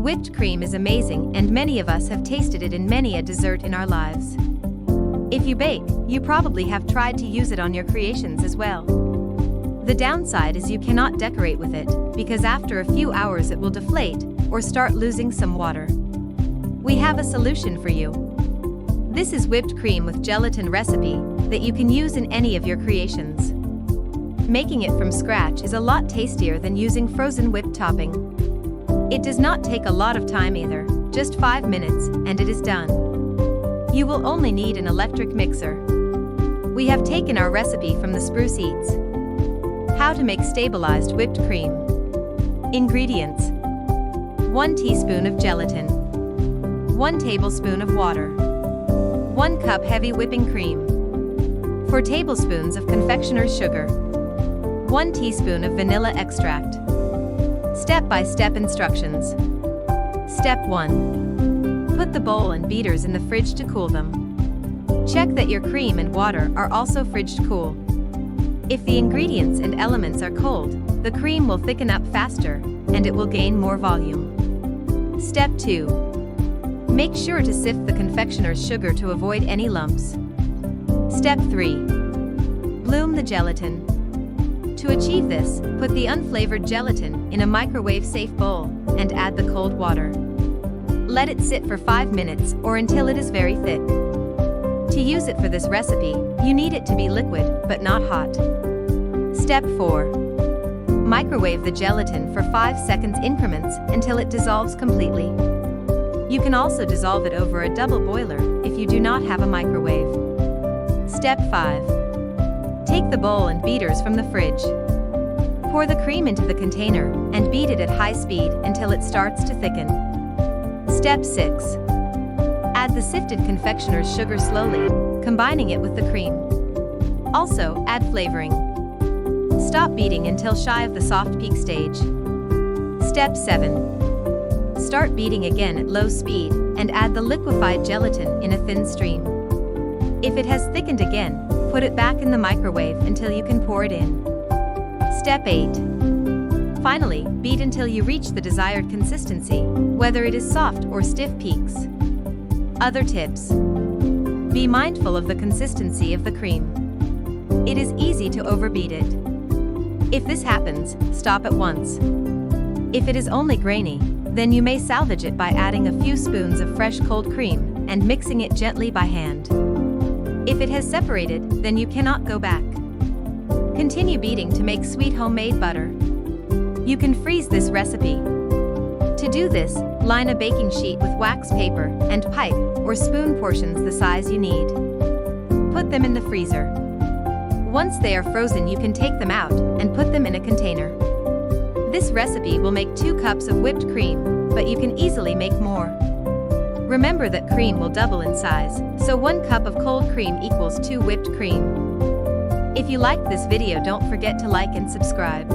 Whipped cream is amazing, and many of us have tasted it in many a dessert in our lives. If you bake, you probably have tried to use it on your creations as well. The downside is you cannot decorate with it, because after a few hours it will deflate or start losing some water. We have a solution for you. This is whipped cream with gelatin recipe that you can use in any of your creations. Making it from scratch is a lot tastier than using frozen whipped topping. It does not take a lot of time either, just 5 minutes, and it is done. You will only need an electric mixer. We have taken our recipe from the Spruce Eats. How to make stabilized whipped cream. Ingredients: 1 teaspoon of gelatin, 1 tablespoon of water, 1 cup heavy whipping cream, 4 tablespoons of confectioner's sugar, 1 teaspoon of vanilla extract. Step-by-step instructions. Step 1. Put the bowl and beaters in the fridge to cool them. Check that your cream and water are also fridge cool. If the ingredients and elements are cold, the cream will thicken up faster, and it will gain more volume. Step 2. Make sure to sift the confectioner's sugar to avoid any lumps. Step 3. Bloom the gelatin. To achieve this, put the unflavored gelatin in a microwave-safe bowl and add the cold water. Let it sit for 5 minutes or until it is very thick. To use it for this recipe, you need it to be liquid but not hot. Step 4. Microwave the gelatin for 5 seconds increments until it dissolves completely. You can also dissolve it over a double boiler if you do not have a microwave. Step 5. Take the bowl and beaters from the fridge. Pour the cream into the container and beat it at high speed until it starts to thicken. Step 6. Add the sifted confectioner's sugar slowly, combining it with the cream. Also, add flavoring. Stop beating until shy of the soft peak stage. Step 7. Start beating again at low speed and add the liquefied gelatin in a thin stream. If it has thickened again, put it back in the microwave until you can pour it in. Step 8. Finally, beat until you reach the desired consistency, whether it is soft or stiff peaks. Other tips. Be mindful of the consistency of the cream. It is easy to overbeat it. If this happens, stop at once. If it is only grainy, then you may salvage it by adding a few spoons of fresh cold cream and mixing it gently by hand. If it has separated, then you cannot go back. Continue beating to make sweet homemade butter. You can freeze this recipe. To do this, line a baking sheet with wax paper and pipe or spoon portions the size you need. Put them in the freezer. Once they are frozen, you can take them out and put them in a container. This recipe will make 2 cups of whipped cream, but you can easily make more. Remember that cream will double in size, so 1 cup of cold cream equals 2 whipped cream. If you liked this video, don't forget to like and subscribe.